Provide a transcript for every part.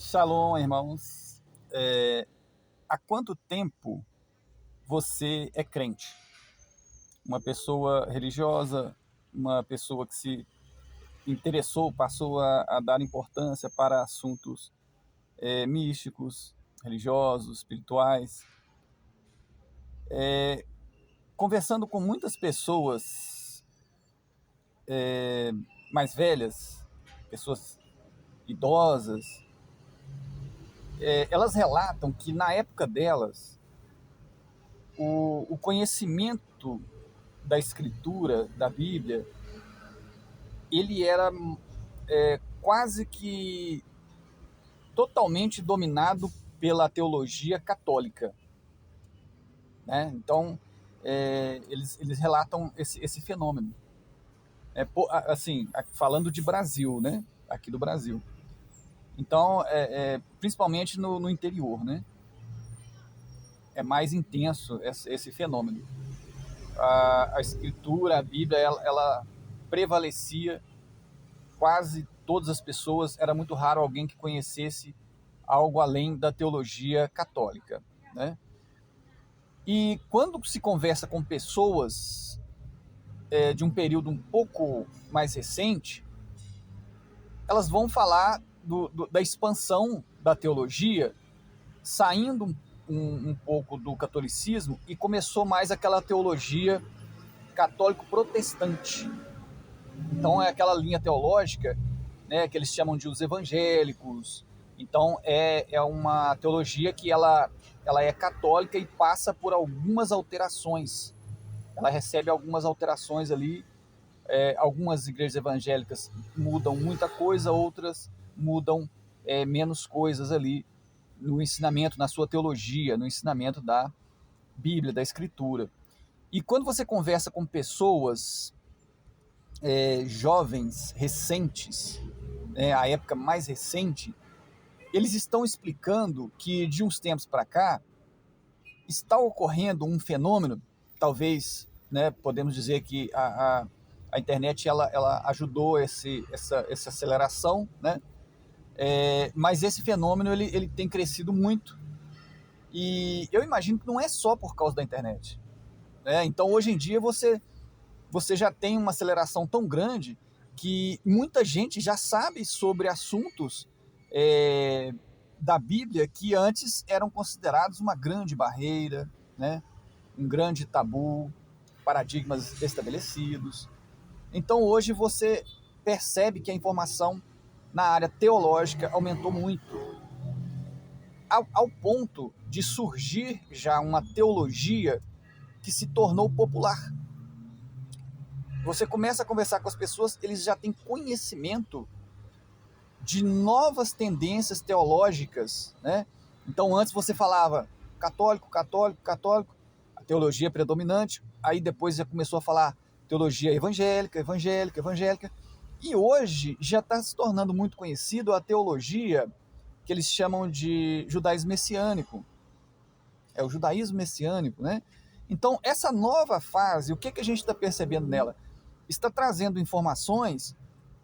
Shalom, irmãos. Há quanto tempo você é crente? Uma pessoa religiosa, uma pessoa que se interessou, passou a dar importância para assuntos místicos, religiosos, espirituais. Conversando com muitas pessoas mais velhas, pessoas idosas, elas relatam que na época delas, o conhecimento da escritura, da Bíblia, ele era quase que totalmente dominado pela teologia católica, né? Então, eles relatam esse fenômeno. Assim, falando de Brasil, né? Aqui do Brasil. Então, principalmente no interior, né? É mais intenso esse fenômeno. A escritura, a Bíblia, ela prevalecia. Quase todas as pessoas, era muito raro alguém que conhecesse algo além da teologia católica, né? E quando se conversa com pessoas de um período um pouco mais recente, elas vão falar da expansão da teologia, saindo um pouco do catolicismo, e começou mais aquela teologia católico-protestante. Então é aquela linha teológica, né, que eles chamam de os evangélicos. Então é uma teologia que ela é católica e passa por algumas alterações. Ela recebe algumas alterações ali. Algumas igrejas evangélicas mudam muita coisa, outras mudam menos coisas ali no ensinamento, na sua teologia, no ensinamento da Bíblia, da Escritura. E quando você conversa com pessoas jovens, recentes, a época mais recente, eles estão explicando que de uns tempos para cá está ocorrendo um fenômeno, talvez, né, podemos dizer que a internet ela ajudou essa aceleração, né? Mas esse fenômeno ele tem crescido muito, e eu imagino que não é só por causa da internet, né? Então hoje em dia você já tem uma aceleração tão grande que muita gente já sabe sobre assuntos da Bíblia que antes eram considerados uma grande barreira, né? Um grande tabu, paradigmas estabelecidos. Então hoje você percebe que a informação na área teológica aumentou muito, ao ponto de surgir já uma teologia que se tornou popular. Você começa a conversar com as pessoas, eles já têm conhecimento de novas tendências teológicas, né? Então antes você falava católico, católico, católico, a teologia predominante, aí depois já começou a falar teologia evangélica, evangélica, evangélica, e hoje já está se tornando muito conhecido a teologia que eles chamam de judaísmo messiânico, é o judaísmo messiânico, né? Então essa nova fase, o que a gente está percebendo nela? Está trazendo informações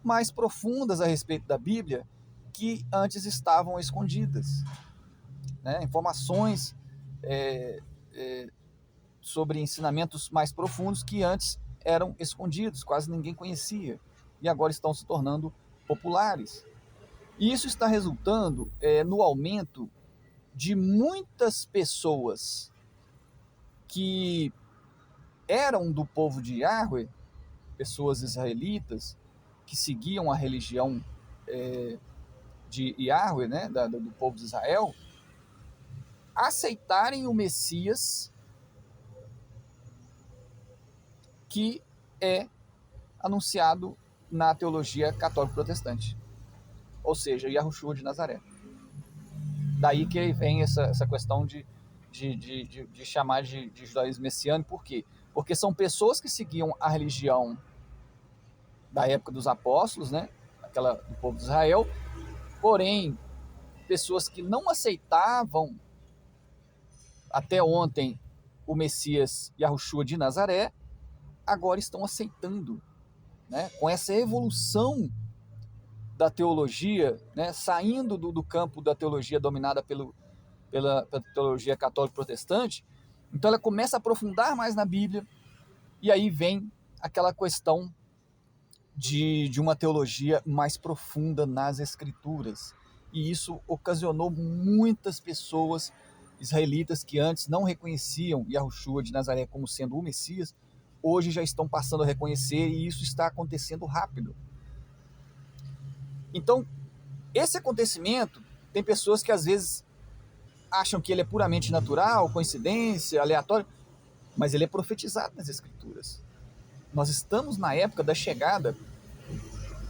mais profundas a respeito da Bíblia que antes estavam escondidas, né? Informações sobre ensinamentos mais profundos que antes eram escondidos, quase ninguém conhecia, e agora estão se tornando populares. E isso está resultando no aumento de muitas pessoas que eram do povo de Yahweh, pessoas israelitas, que seguiam a religião de Yahweh, né, do povo de Israel, aceitarem o Messias que é anunciado na teologia católico-protestante, ou seja, Yahushua de Nazaré. Daí que vem essa questão de chamar de judaísmo messiânico. Por quê? Porque são pessoas que seguiam a religião da época dos apóstolos, né, aquela do povo de Israel, porém, pessoas que não aceitavam até ontem o Messias Yahushua de Nazaré, agora estão aceitando, né? Com essa evolução da teologia, né, saindo do campo da teologia dominada pela teologia católica protestante. Então ela começa a aprofundar mais na Bíblia, e aí vem aquela questão de uma teologia mais profunda nas Escrituras. E isso ocasionou muitas pessoas israelitas que antes não reconheciam Yahushua de Nazaré como sendo o Messias, hoje já estão passando a reconhecer, e isso está acontecendo rápido. Então, esse acontecimento, tem pessoas que às vezes acham que ele é puramente natural, coincidência, aleatório, mas ele é profetizado nas Escrituras. Nós estamos na época da chegada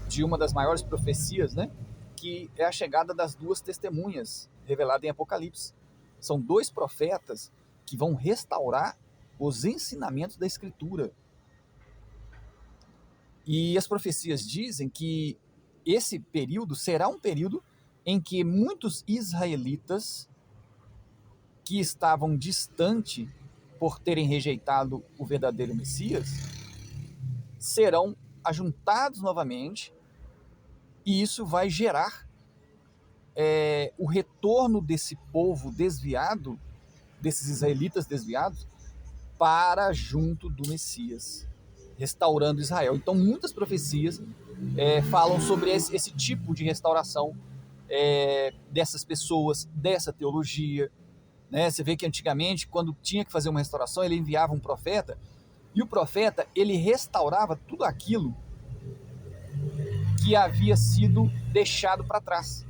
de uma das maiores profecias, né? Que é a chegada das duas testemunhas, revelada em Apocalipse. São dois profetas que vão restaurar os ensinamentos da Escritura. E as profecias dizem que esse período será um período em que muitos israelitas que estavam distante por terem rejeitado o verdadeiro Messias serão ajuntados novamente, e isso vai gerar o retorno desse povo desviado, desses israelitas desviados, para junto do Messias, restaurando Israel. Então muitas profecias falam sobre esse tipo de restauração dessas pessoas, dessa teologia, né? Você vê que antigamente, quando tinha que fazer uma restauração, ele enviava um profeta, e o profeta, ele restaurava tudo aquilo que havia sido deixado para trás.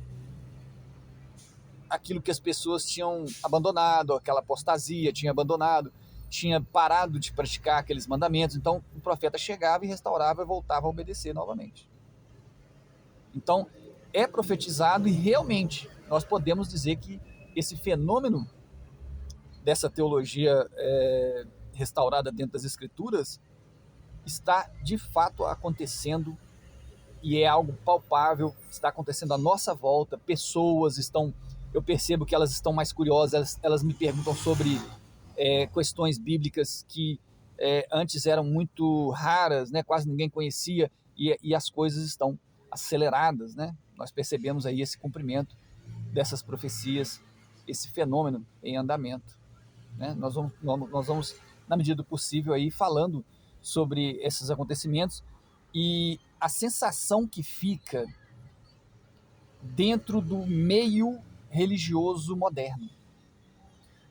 Aquilo que as pessoas tinham abandonado, aquela apostasia, tinha abandonado, tinha parado de praticar aqueles mandamentos. Então o profeta chegava e restaurava e voltava a obedecer novamente. Então é profetizado, e realmente nós podemos dizer que esse fenômeno dessa teologia restaurada dentro das Escrituras está de fato acontecendo, e é algo palpável, está acontecendo à nossa volta. Pessoas estão, eu percebo que elas estão mais curiosas, elas me perguntam sobre questões bíblicas que antes eram muito raras, né? Quase ninguém conhecia, e as coisas estão aceleradas, né? Nós percebemos aí esse cumprimento dessas profecias, esse fenômeno em andamento, né? Nós vamos, na medida do possível, aí falando sobre esses acontecimentos, e a sensação que fica dentro do meio religioso moderno.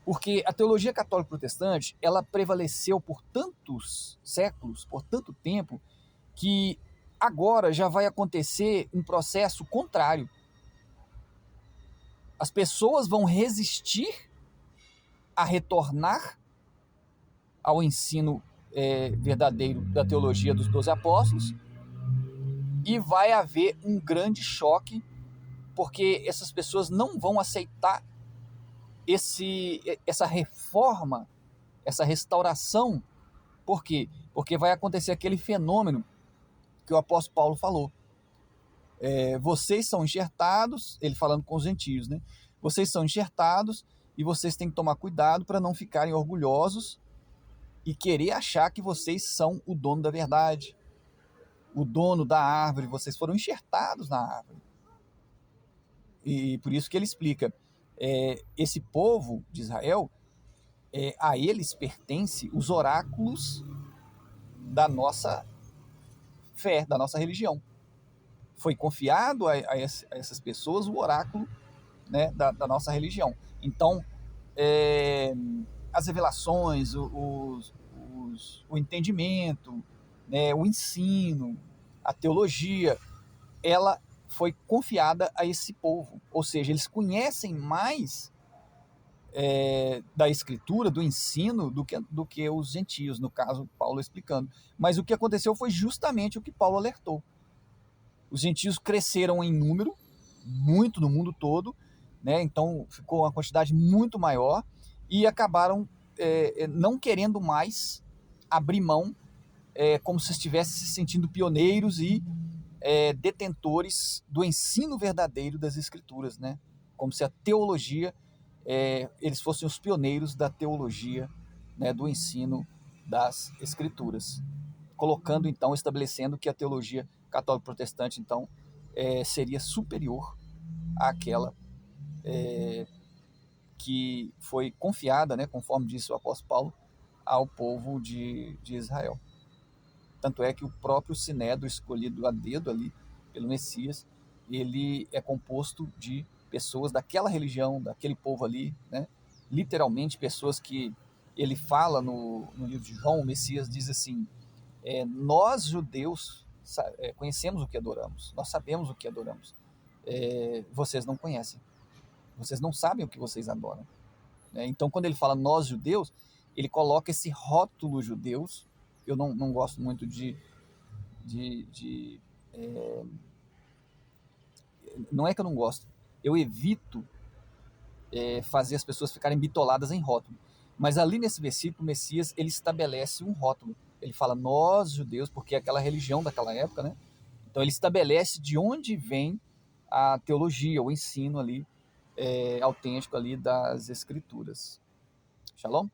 Porque a teologia católica protestante, ela prevaleceu por tantos séculos, por tanto tempo, que agora já vai acontecer um processo contrário. As pessoas vão resistir a retornar ao ensino verdadeiro da teologia dos 12 apóstolos, e vai haver um grande choque, porque essas pessoas não vão aceitar essa reforma, essa restauração. Por quê? Porque vai acontecer aquele fenômeno que o apóstolo Paulo falou. Vocês são enxertados, ele falando com os gentios, né? Vocês são enxertados, e vocês têm que tomar cuidado para não ficarem orgulhosos e querer achar que vocês são o dono da verdade, o dono da árvore. Vocês foram enxertados na árvore. E por isso que ele explica, esse povo de Israel, a eles pertence os oráculos da nossa fé, da nossa religião. Foi confiado a essas pessoas o oráculo, né, da nossa religião. Então, as revelações, o entendimento, né, o ensino, a teologia, ela foi confiada a esse povo. Ou seja, eles conhecem mais da Escritura, do ensino, do que os gentios, no caso, Paulo explicando. Mas o que aconteceu foi justamente o que Paulo alertou. Os gentios cresceram em número, muito no mundo todo, né? Então ficou uma quantidade muito maior, e acabaram não querendo mais abrir mão, como se estivessem se sentindo pioneiros e detentores do ensino verdadeiro das Escrituras, né? Como se a teologia, eles fossem os pioneiros da teologia, né, do ensino das Escrituras, colocando então, estabelecendo que a teologia católica protestante então seria superior àquela que foi confiada, né, conforme disse o apóstolo Paulo, ao povo de Israel. Tanto é que o próprio Sinédrio, escolhido a dedo ali pelo Messias, ele é composto de pessoas daquela religião, daquele povo ali, né? Literalmente pessoas que ele fala no livro de João, o Messias diz assim, nós judeus conhecemos o que adoramos, nós sabemos o que adoramos, vocês não conhecem, vocês não sabem o que vocês adoram. Então, quando ele fala nós judeus, ele coloca esse rótulo judeus. Eu não gosto muito não é que eu não gosto, eu evito fazer as pessoas ficarem bitoladas em rótulo. Mas ali nesse versículo, o Messias, ele estabelece um rótulo. Ele fala nós judeus, porque é aquela religião daquela época, né? Então ele estabelece de onde vem a teologia, o ensino ali, autêntico ali das Escrituras. Shalom?